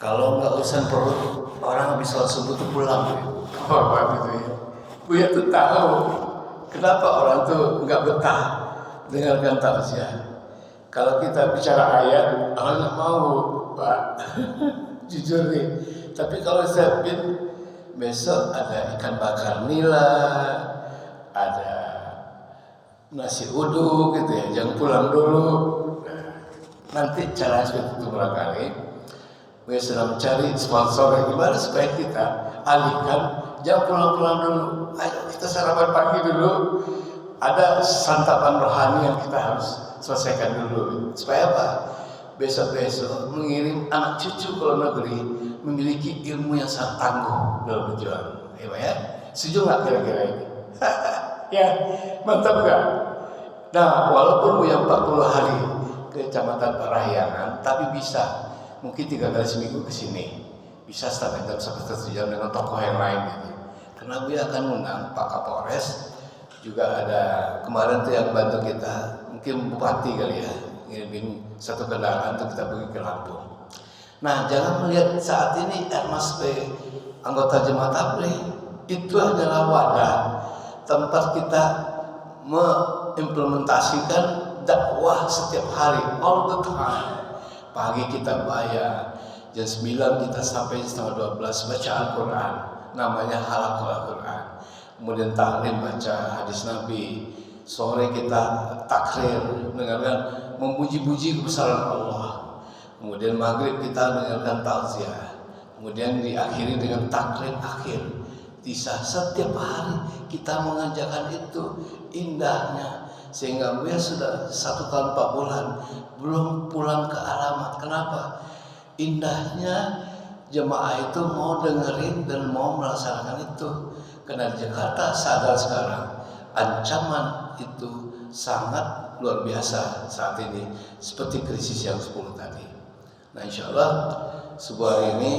Kalau nggak urusan perut, orang habis sholat subuh tuh pulang. Oh, begitu ya. Buya tuh tahu kenapa orang tuh nggak betah dengarkan tausiah. Kalau kita bicara ayat, orang nggak mau, Pak. Jujur nih. Tapi kalau saya besok ada ikan bakar nila, ada nasi uduk gitu ya, jangan pulang dulu. Nanti cara seperti itu barangkali. Gue sedang mencari sponsor gimana supaya kita alihkan, jangan pulang-pulang dulu. Ayo kita sarapan pagi dulu. Ada santapan rohani yang kita harus selesaikan dulu. Supaya apa? Besok-besok mengirim anak cucu ke luar negeri memiliki ilmu yang sangat tangguh dalam berjuang. Ya, setuju nggak kira-kira ini? Ya, mantap nggak? Nah, walaupun yang 40 hari ke Kecamatan Parahyangan, tapi bisa mungkin 3 kali seminggu ke sini. Bisa setengah jam sampai 1 jam dengan tokoh yang lain gitu. Karena Buya akan undang Pak Kapolres, juga ada kemarin tuh yang bantu kita, mungkin Bupati kali ya, ngirimin satu kendaraan untuk kita pergi ke Lampung. Nah, jangan melihat saat ini Mas anggota jemaat tabligh itu adalah wadah tempat kita mengimplementasikan dakwah setiap hari, all the time. Pagi kita bayar, jam 9 kita sampai setengah 12 baca Al-Quran, namanya halaqah Al-Quran. Kemudian taklim baca hadis Nabi. Sore kita takrir dengan memuji-puji kebesaran Allah. Kemudian maghrib kita dengarkan tausiah. Kemudian diakhiri dengan taklim akhir. Bisa setiap hari kita mengerjakan itu, indahnya. Sehingga Buya sudah 1 tahun 4 bulan belum pulang ke alamat. Kenapa? Indahnya jemaah itu mau dengerin dan mau melaksanakan itu. Karena di Jakarta sadar sekarang ancaman itu sangat luar biasa saat ini, seperti krisis yang 10 tadi. Nah, insya Allah sebuah hari ini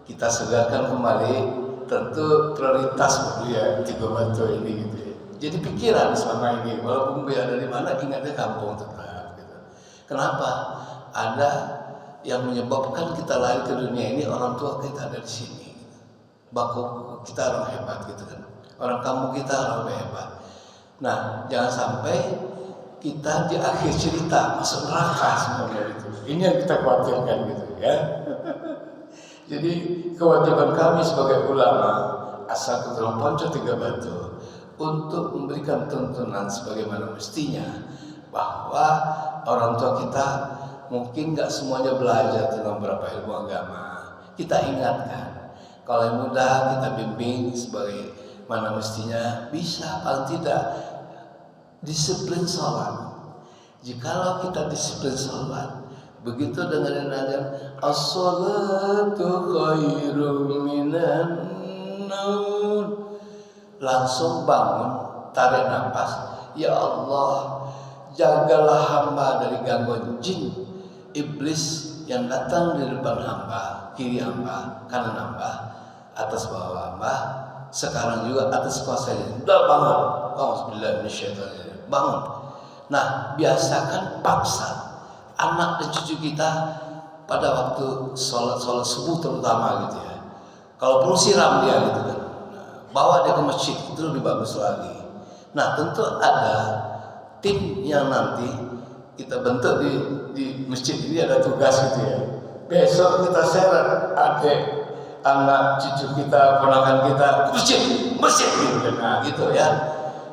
kita segarkan kembali, tentu prioritas ya 3 batu ini gitu ya. Jadi pikiran selama ini, walaupun ada di mana, ingatnya kampung tetap gitu. Kenapa? Ada yang menyebabkan kita lahir ke dunia ini, orang tua kita ada di sini. Baku kita orang hebat gitu kan. Orang kampung kita orang hebat. Nah, jangan sampai kita di akhir cerita masuk neraka semuanya itu. Ini yang kita khawatirkan gitu ya. Jadi kewajiban kami sebagai ulama asal keturunan Ponco 3 Batu untuk memberikan tuntunan sebagaimana mestinya, bahwa orang tua kita mungkin nggak semuanya belajar tentang beberapa ilmu agama. Kita ingatkan, kalau yang muda kita bimbing sebagai mana mestinya, bisa paling tidak disiplin sholat. Jikalau kita disiplin sholat, begitu dengerin azan as-sholatu khairum minan naum, langsung bangun, tarik nafas, ya Allah, jagalah hamba dari gangguan jin, iblis yang datang di depan hamba, kiri hamba, kanan hamba, atas bawah hamba, sekarang juga atas kuasanya. Udah bangun, bangun. Nah, biasakan paksa anak dan cucu kita pada waktu sholat subuh terutama gitu ya. Kalau perlu siram dia gitu kan. Bawa dia ke masjid, itu lebih bagus lagi. Nah, tentu ada tim yang nanti kita bentuk di masjid ini, ada tugas gitu ya. Besok kita seret adik, anak, cucu kita, ponakan kita ke masjid gitu kan. Nah, gitu ya.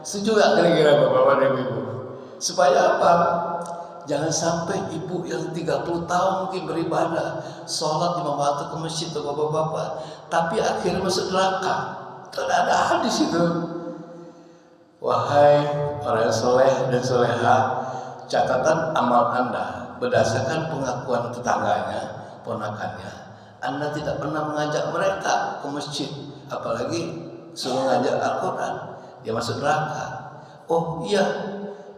Setuju gak kira-kira Bapak dan Ibu? Supaya apa? Jangan sampai ibu yang 30 tahun mungkin beribadah, sholat 5 waktu ke masjid tuh bapak-bapak, tapi akhirnya masuk neraka. Tidak ada hadis itu. Wahai orang soleh dan soleha, catatan amal Anda berdasarkan pengakuan tetangganya, ponakannya, Anda tidak pernah mengajak mereka ke masjid, apalagi suruh ngajak Al-Quran, dia masuk neraka. Oh iya,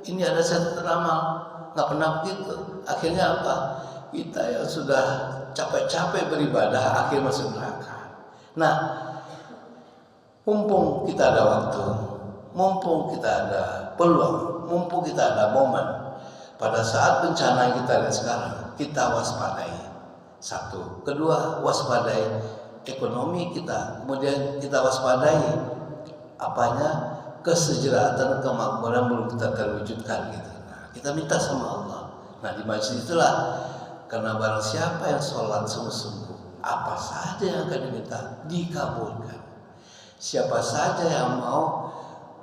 ini ada satu amal, nggak pernah begitu. Akhirnya apa? Kita yang sudah capek-capek beribadah, akhirnya masuk neraka. Nah, mumpung kita ada waktu, mumpung kita ada peluang, mumpung kita ada momen, pada saat bencana yang kita lihat sekarang, kita waspadai. Satu. Kedua, waspadai ekonomi kita. Kemudian kita waspadai apanya, kesejahteraan, kemakmuran belum kita terwujudkan gitu. Nah, kita minta sama Allah. Nah, di majlis itulah, karena barang siapa yang sholat sungguh-sungguh, apa saja yang akan diminta dikabulkan. Siapa saja yang mau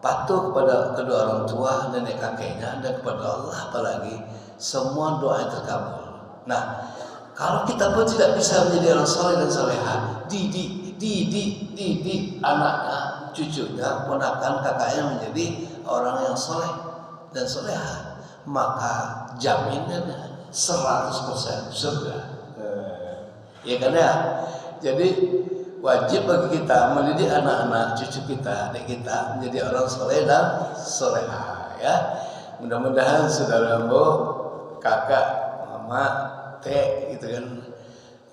patuh kepada kedua orang tua, nenek kakeknya, dan kepada Allah apalagi, semua doa yang terkabul. Nah, kalau kita pun tidak bisa menjadi orang soleh dan soleha, didik anaknya, cucunya, ponakan, kakaknya menjadi orang yang soleh dan soleha, maka jaminnya 100% surga. Ya kan ya? Jadi wajib bagi kita mendidik anak-anak, cucu kita, adik kita menjadi orang soleh dan soleha. Ya, mudah-mudahan saudara Mbo, kakak, mama, teh, gitu kan,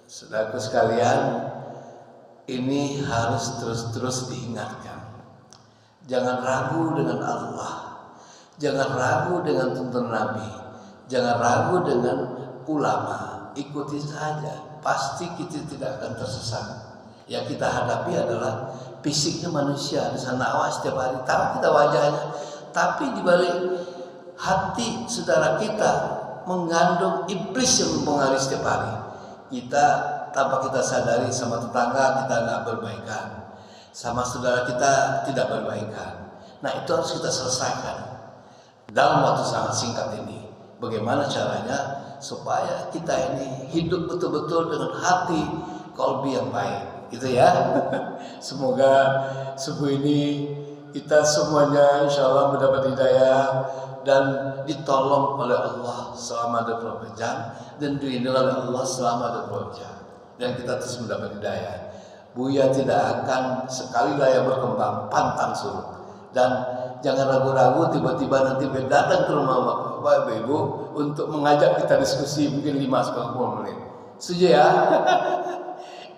saudaraku sekalian, ini harus terus-terus diingatkan. Jangan ragu dengan Allah, jangan ragu dengan tuntunan Nabi, jangan ragu dengan ulama. Ikuti saja, pasti kita tidak akan tersesat. Yang kita hadapi adalah fisiknya manusia, di sana awas setiap hari, tahu kita wajahnya, tapi di balik hati saudara kita mengandung iblis yang mempengaruhi setiap hari. Kita tanpa kita sadari, sama tetangga kita nggak berbaikan, sama saudara kita tidak berbaikan. Nah, itu harus kita selesaikan dalam waktu sangat singkat ini. Bagaimana caranya supaya kita ini hidup betul-betul dengan hati kolbi yang baik, gitu ya. Semoga subuh ini kita semuanya insya Allah mendapat hidayah dan ditolong oleh Allah selama 24 jam dan dilindungi oleh Allah selama 24 jam, dan kita terus mendapat hidayah. Buya tidak akan sekali layar berkembang pantang surut, dan jangan ragu-ragu tiba-tiba nanti datang ke rumah Bapak Ibu untuk mengajak kita diskusi mungkin 5-10 menit. Setuju ya?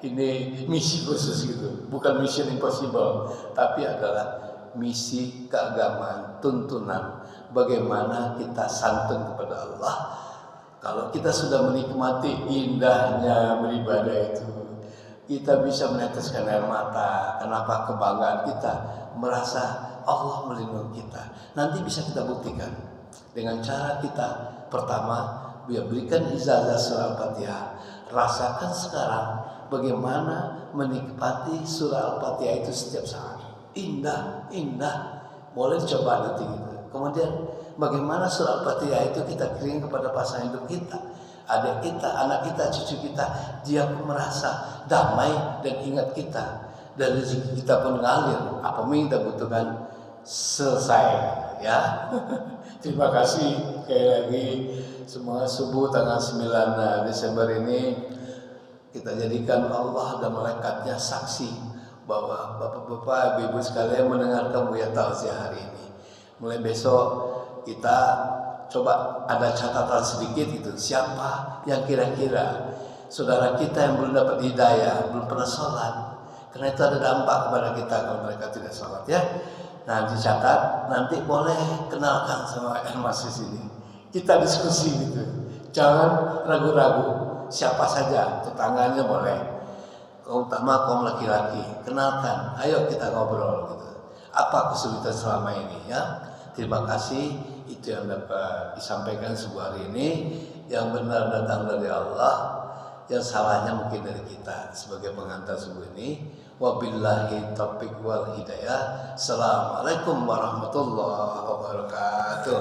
Ini misi khusus gitu, bukan mission impossible, tapi adalah misi keagamaan, tuntunan bagaimana kita santun kepada Allah. Kalau kita sudah menikmati indahnya beribadah itu, kita bisa meneteskan air mata. Kenapa? Kebanggaan kita merasa Allah melindungi kita. Nanti bisa kita buktikan dengan cara kita, pertama, berikan ijazah surah Al-Fatihah. Rasakan sekarang bagaimana menikmati surah Al-Fatihah itu setiap saat. Indah, boleh coba nanti gitu. Kemudian bagaimana surah Al-Fatihah itu kita kirim kepada pasangan hidup kita, adik kita, anak kita, cucu kita, dia pun merasa damai dan ingat kita, dan rezeki kita pun ngalir. Apa yang kita butuhkan selesai, ya. Terima kasih sekali lagi. Semoga subuh tanggal 9 Desember ini kita jadikan Allah dan malaikatnya saksi bahwa bapak-bapak, ibu-ibu sekalian mendengarkan Buya Tausiah hari ini. Mulai besok kita coba ada catatan sedikit itu, siapa yang kira-kira saudara kita yang belum dapat hidayah, belum pernah sholat, karena itu ada dampak kepada kita kalau mereka tidak sholat, ya. Nah, dicatat, nanti boleh kenalkan sama Mas di sini, kita diskusi gitu, jangan ragu-ragu, siapa saja, tetangganya boleh, utama kaum laki-laki, kenalkan, ayo kita ngobrol gitu. Apa kesulitan selama ini, ya? Terima kasih, itu yang dapat disampaikan subuh hari ini. Yang benar datang dari Allah, yang salahnya mungkin dari kita sebagai pengantar subuh ini. Wabillahi taufiq wal hidayah. Assalamualaikum warahmatullahi wabarakatuh.